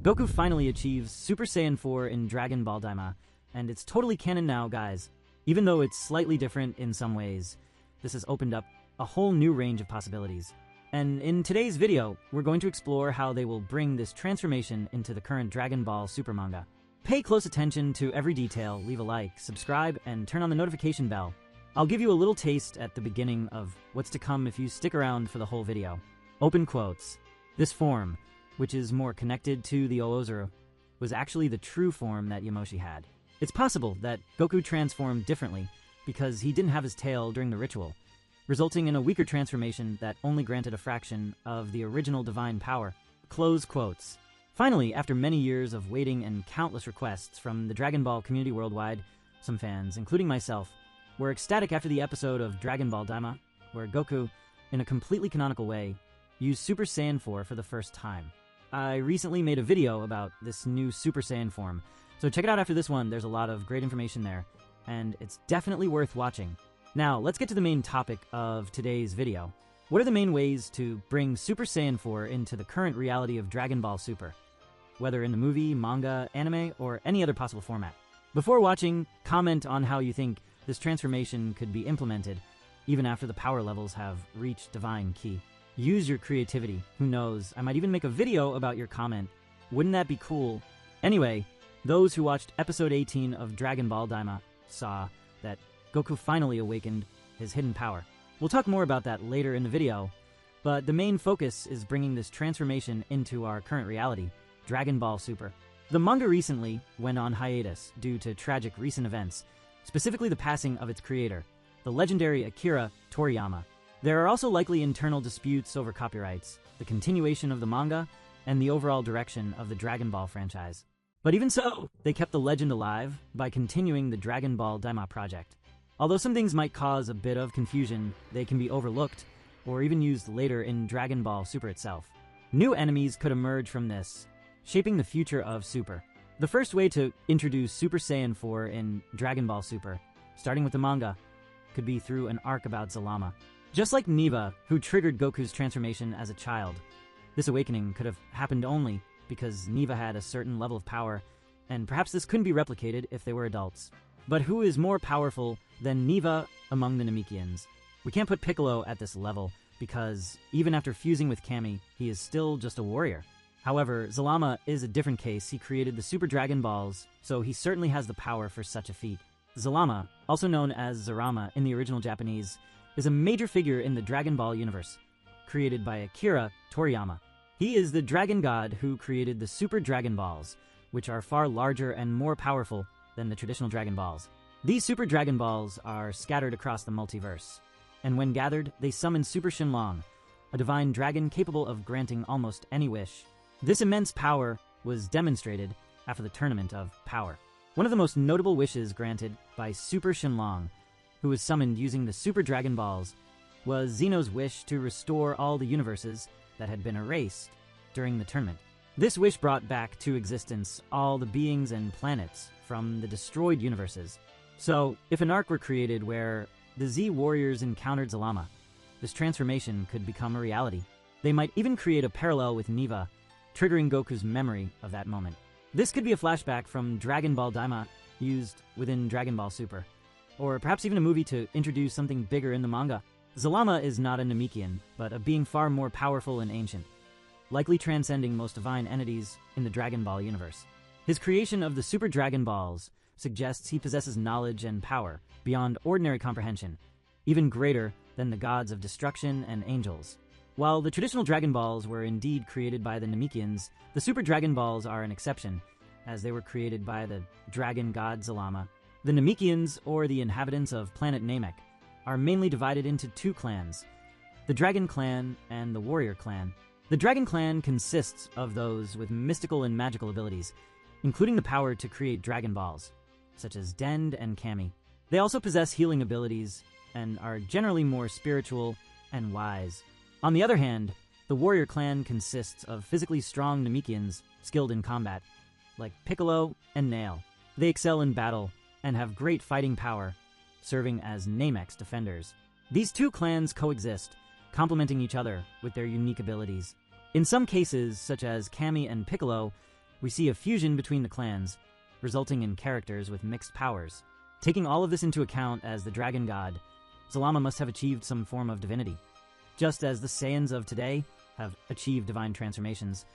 Goku finally achieves Super Saiyan 4 in Dragon Ball Daima, and it's totally canon now, guys. Even though it's slightly different in some ways, this has opened up a whole new range of possibilities. And in today's video, we're going to explore how they will bring this transformation into the current Dragon Ball Super manga. Pay close attention to every detail, leave a like, subscribe, and turn on the notification bell. I'll give you a little taste at the beginning of what's to come if you stick around for the whole video. Open quotes. This form, which is more connected to the Oozuru, was actually the true form that Yamoshi had. It's possible that Goku transformed differently because he didn't have his tail during the ritual, resulting in a weaker transformation that only granted a fraction of the original divine power. Close quotes. Finally, after many years of waiting and countless requests from the Dragon Ball community worldwide, some fans, including myself, were ecstatic after the episode of Dragon Ball Daima, where Goku, in a completely canonical way, used Super Saiyan 4 for the first time. I recently made a video about this new Super Saiyan form, so check it out after this one. There's a lot of great information there, and it's definitely worth watching. Now, let's get to the main topic of today's video. What are the main ways to bring Super Saiyan 4 into the current reality of Dragon Ball Super, whether in the movie, manga, anime, or any other possible format? Before watching, comment on how you think this transformation could be implemented, even after the power levels have reached Divine Ki. Use your creativity. Who knows, I might even make a video about your comment. Wouldn't that be cool? Anyway, those who watched episode 18 of Dragon Ball Daima saw that Goku finally awakened his hidden power. We'll talk more about that later in the video, but the main focus is bringing this transformation into our current reality, Dragon Ball Super. The manga recently went on hiatus due to tragic recent events, specifically the passing of its creator, the legendary Akira Toriyama. There are also likely internal disputes over copyrights, the continuation of the manga, and the overall direction of the Dragon Ball franchise. But even so, they kept the legend alive by continuing the Dragon Ball Daima project. Although some things might cause a bit of confusion, they can be overlooked or even used later in Dragon Ball Super itself. New enemies could emerge from this, shaping the future of Super. The first way to introduce Super Saiyan 4 in Dragon Ball Super, starting with the manga, could be through an arc about Zalama. Just like Neva, who triggered Goku's transformation as a child, this awakening could have happened only because Neva had a certain level of power, and perhaps this couldn't be replicated if they were adults. But who is more powerful than Neva among the Namekians? We can't put Piccolo at this level, because even after fusing with Kami, he is still just a warrior. However, Zalama is a different case. He created the Super Dragon Balls, so he certainly has the power for such a feat. Zalama, also known as Zarama in the original Japanese, is a major figure in the Dragon Ball universe, created by Akira Toriyama. He is the dragon god who created the Super Dragon Balls, which are far larger and more powerful than the traditional Dragon Balls. These Super Dragon Balls are scattered across the multiverse, and when gathered, they summon Super Shenlong, a divine dragon capable of granting almost any wish. This immense power was demonstrated after the Tournament of Power. One of the most notable wishes granted by Super Shenlong, who was summoned using the Super Dragon Balls, was Zeno's wish to restore all the universes that had been erased during the tournament. This wish brought back to existence all the beings and planets from the destroyed universes. So, if an arc were created where the Z warriors encountered Zalama, this transformation could become a reality. They might even create a parallel with Neva, triggering Goku's memory of that moment. This could be a flashback from Dragon Ball Daima used within Dragon Ball Super, or perhaps even a movie to introduce something bigger in the manga. Zalama is not a Namekian, but a being far more powerful and ancient, likely transcending most divine entities in the Dragon Ball universe. His creation of the Super Dragon Balls suggests he possesses knowledge and power beyond ordinary comprehension, even greater than the gods of destruction and angels. While the traditional Dragon Balls were indeed created by the Namekians, the Super Dragon Balls are an exception, as they were created by the dragon god Zalama. The Namekians, or the inhabitants of planet Namek, are mainly divided into two clans, the Dragon Clan and the Warrior Clan. The Dragon Clan consists of those with mystical and magical abilities, including the power to create Dragon Balls, such as Dend and Kami. They also possess healing abilities and are generally more spiritual and wise. On the other hand, the Warrior Clan consists of physically strong Namekians skilled in combat, like Piccolo and Nail. They excel in battle and have great fighting power, serving as Namek's defenders. These two clans coexist, complementing each other with their unique abilities. In some cases, such as Kami and Piccolo, We see a fusion between the clans, resulting in characters with mixed powers. Taking all of this into account as the dragon god, Zalama must have achieved some form of divinity, just as the Saiyans of today have achieved divine transformations,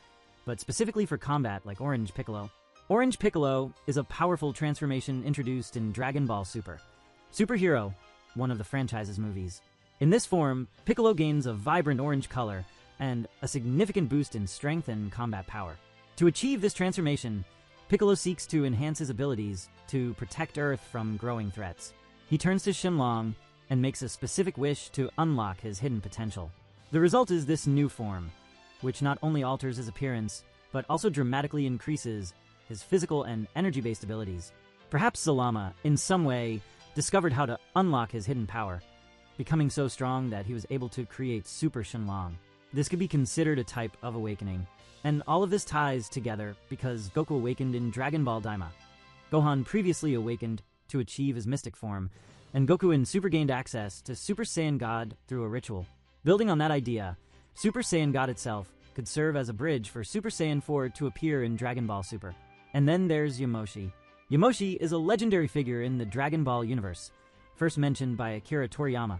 but specifically for combat like Orange Piccolo. Orange Piccolo is a powerful transformation introduced in Dragon Ball Super. Super Hero, one of the franchise's movies. In this form, Piccolo gains a vibrant orange color and a significant boost in strength and combat power. To achieve this transformation, Piccolo seeks to enhance his abilities to protect Earth from growing threats. He turns to Shenlong and makes a specific wish to unlock his hidden potential. The result is this new form, which not only alters his appearance, but also dramatically increases his physical and energy-based abilities. Perhaps Zalama, in some way, discovered how to unlock his hidden power, becoming so strong that he was able to create Super Shenlong. This could be considered a type of awakening, and all of this ties together because Goku awakened in Dragon Ball Daima. Gohan previously awakened to achieve his mystic form, and Goku in Super gained access to Super Saiyan God through a ritual. Building on that idea, Super Saiyan God itself could serve as a bridge for Super Saiyan 4 to appear in Dragon Ball Super. And then there's Yamoshi. Yamoshi is a legendary figure in the Dragon Ball universe, first mentioned by Akira Toriyama,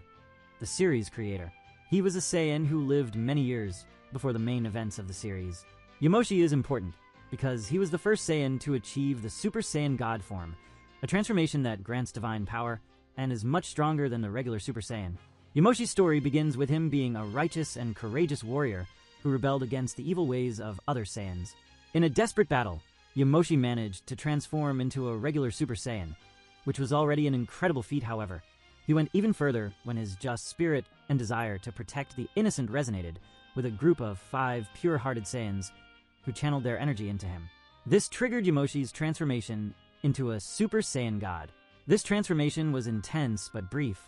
the series creator. He was a Saiyan who lived many years before the main events of the series. Yamoshi is important because he was the first Saiyan to achieve the Super Saiyan God form, a transformation that grants divine power and is much stronger than the regular Super Saiyan. Yamoshi's story begins with him being a righteous and courageous warrior who rebelled against the evil ways of other Saiyans. In a desperate battle, Yamoshi managed to transform into a regular Super Saiyan, which was already an incredible feat, however. He went even further when his just spirit and desire to protect the innocent resonated with a group of 5 pure-hearted Saiyans who channeled their energy into him. This triggered Yamoshi's transformation into a Super Saiyan God. This transformation was intense but brief,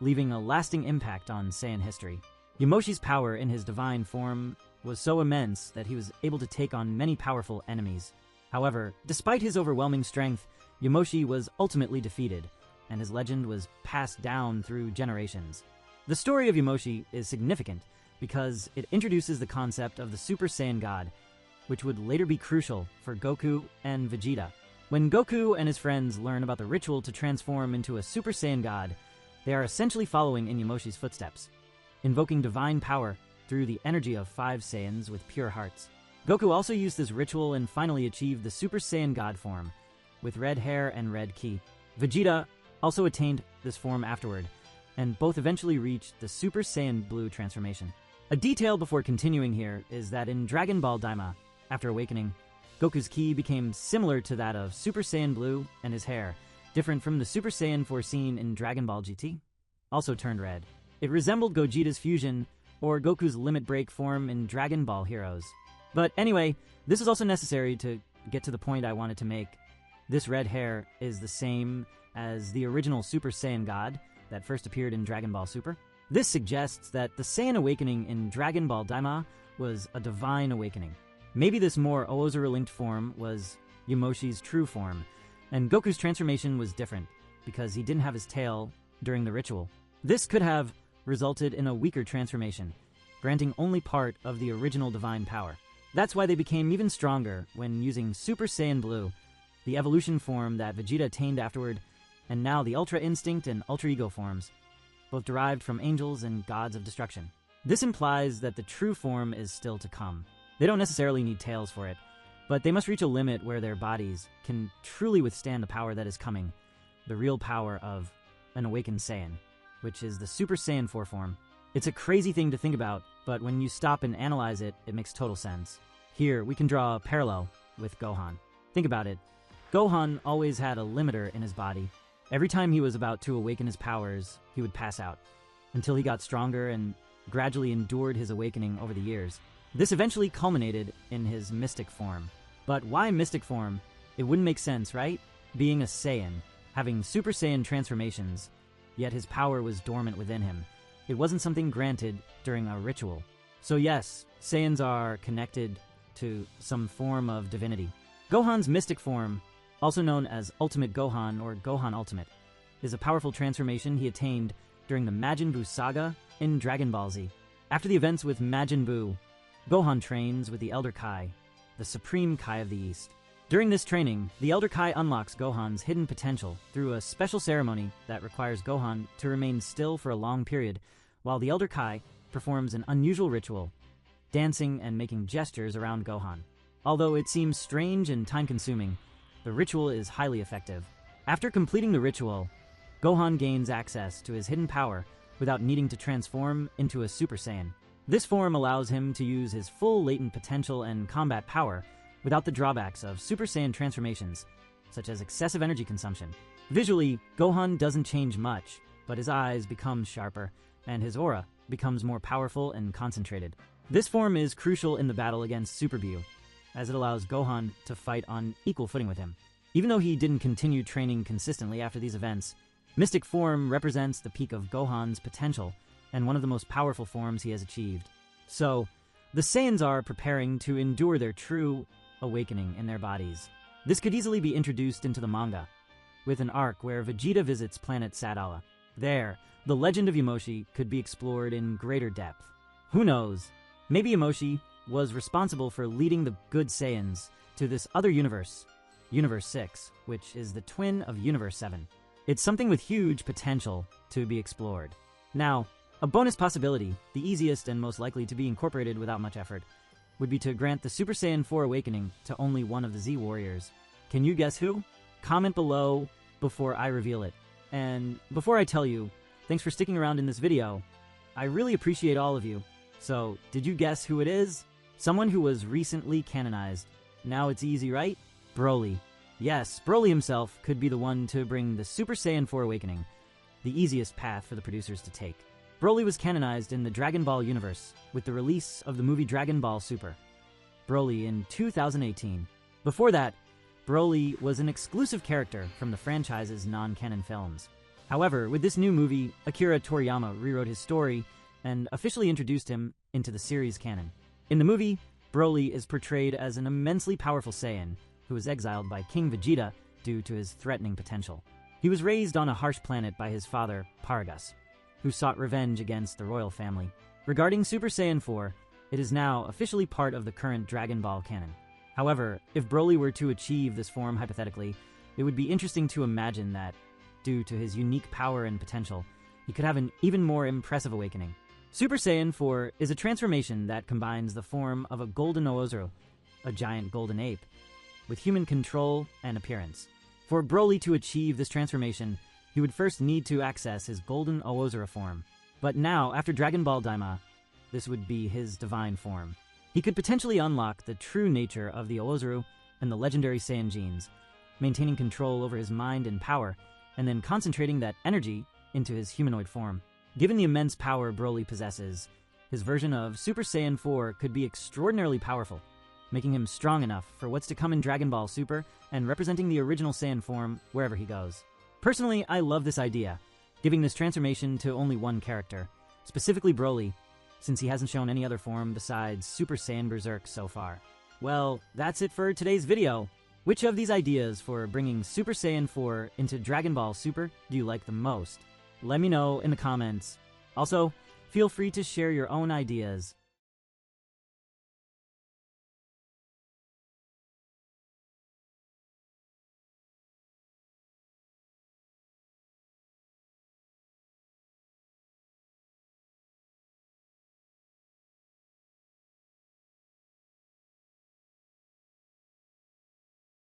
leaving a lasting impact on Saiyan history. Yamoshi's power in his divine form was so immense that he was able to take on many powerful enemies. However, despite his overwhelming strength, Yamoshi was ultimately defeated, and his legend was passed down through generations. The story of Yamoshi is significant because it introduces the concept of the Super Saiyan God, which would later be crucial for Goku and Vegeta. When Goku and his friends learn about the ritual to transform into a Super Saiyan God, they are essentially following in Yamoshi's footsteps, invoking divine power through the energy of 5 Saiyans with pure hearts. Goku also used this ritual and finally achieved the Super Saiyan God form, with red hair and red ki. Vegeta also attained this form afterward, and both eventually reached the Super Saiyan Blue transformation. A detail before continuing here is that in Dragon Ball Daima, after awakening, Goku's ki became similar to that of Super Saiyan Blue, and his hair, different from the Super Saiyan foreseen in Dragon Ball GT, also turned red. It resembled Gogeta's fusion, or Goku's limit break form in Dragon Ball Heroes. But anyway, this is also necessary to get to the point I wanted to make. This red hair is the same as the original Super Saiyan God that first appeared in Dragon Ball Super. This suggests that the Saiyan awakening in Dragon Ball Daima was a divine awakening. Maybe this more Ozora-linked form was Yamoshi's true form, and Goku's transformation was different because he didn't have his tail during the ritual. This could have resulted in a weaker transformation, granting only part of the original divine power. That's why they became even stronger when using Super Saiyan Blue, the evolution form that Vegeta attained afterward, and now the Ultra Instinct and Ultra Ego forms, both derived from angels and gods of destruction. This implies that the true form is still to come. They don't necessarily need tails for it, but they must reach a limit where their bodies can truly withstand the power that is coming, the real power of an awakened Saiyan, which is the Super Saiyan 4 form. It's a crazy thing to think about, but when you stop and analyze it, it makes total sense. Here, we can draw a parallel with Gohan. Think about it. Gohan always had a limiter in his body. Every time he was about to awaken his powers, he would pass out, until he got stronger and gradually endured his awakening over the years. This eventually culminated in his mystic form. But why mystic form? It wouldn't make sense, right? Being a Saiyan, having Super Saiyan transformations, yet his power was dormant within him. It wasn't something granted during a ritual. So yes, Saiyans are connected to some form of divinity. Gohan's mystic form, also known as Ultimate Gohan or Gohan Ultimate, is a powerful transformation he attained during the Majin Buu saga in Dragon Ball Z. After the events with Majin Buu, Gohan trains with the Elder Kai, the Supreme Kai of the East. During this training, the Elder Kai unlocks Gohan's hidden potential through a special ceremony that requires Gohan to remain still for a long period, while the Elder Kai performs an unusual ritual, dancing and making gestures around Gohan. Although it seems strange and time-consuming, the ritual is highly effective. After completing the ritual, Gohan gains access to his hidden power without needing to transform into a Super Saiyan. This form allows him to use his full latent potential and combat power without the drawbacks of Super Saiyan transformations, such as excessive energy consumption. Visually, Gohan doesn't change much, but his eyes become sharper, and his aura becomes more powerful and concentrated. This form is crucial in the battle against Super Buu, as it allows Gohan to fight on equal footing with him. Even though he didn't continue training consistently after these events, Mystic Form represents the peak of Gohan's potential and one of the most powerful forms he has achieved. So, the Saiyans are preparing to endure their true awakening in their bodies. This could easily be introduced into the manga, with an arc where Vegeta visits planet Sadala. There, the legend of Yamoshi could be explored in greater depth. Who knows? Maybe Yamoshi was responsible for leading the good Saiyans to this other universe, Universe 6, which is the twin of Universe 7. It's something with huge potential to be explored. Now, a bonus possibility, the easiest and most likely to be incorporated without much effort, would be to grant the Super Saiyan 4 awakening to only one of the Z Warriors. Can you guess who? Comment below before I reveal it. And before I tell you, thanks for sticking around in this video. I really appreciate all of you. So, did you guess who it is? Someone who was recently canonized. Now it's easy, right? Broly. Yes, Broly himself could be the one to bring the Super Saiyan 4 awakening, the easiest path for the producers to take. Broly was canonized in the Dragon Ball universe with the release of the movie Dragon Ball Super. Broly in 2018. Before that, Broly was an exclusive character from the franchise's non-canon films. However, with this new movie, Akira Toriyama rewrote his story and officially introduced him into the series canon. In the movie, Broly is portrayed as an immensely powerful Saiyan who was exiled by King Vegeta due to his threatening potential. He was raised on a harsh planet by his father, Paragus, who sought revenge against the royal family. Regarding Super Saiyan 4, it is now officially part of the current Dragon Ball canon. However, if Broly were to achieve this form hypothetically, it would be interesting to imagine that, due to his unique power and potential, he could have an even more impressive awakening. Super Saiyan 4 is a transformation that combines the form of a golden Oozuru, a giant golden ape, with human control and appearance. For Broly to achieve this transformation, he would first need to access his golden Oozuru form. But now, after Dragon Ball Daima, this would be his divine form. He could potentially unlock the true nature of the Oozuru and the legendary Saiyan genes, maintaining control over his mind and power, and then concentrating that energy into his humanoid form. Given the immense power Broly possesses, his version of Super Saiyan 4 could be extraordinarily powerful, making him strong enough for what's to come in Dragon Ball Super and representing the original Saiyan form wherever he goes. Personally, I love this idea, giving this transformation to only one character, specifically Broly, since he hasn't shown any other form besides Super Saiyan Berserk so far. Well, that's it for today's video. Which of these ideas for bringing Super Saiyan 4 into Dragon Ball Super do you like the most? Let me know in the comments. Also, feel free to share your own ideas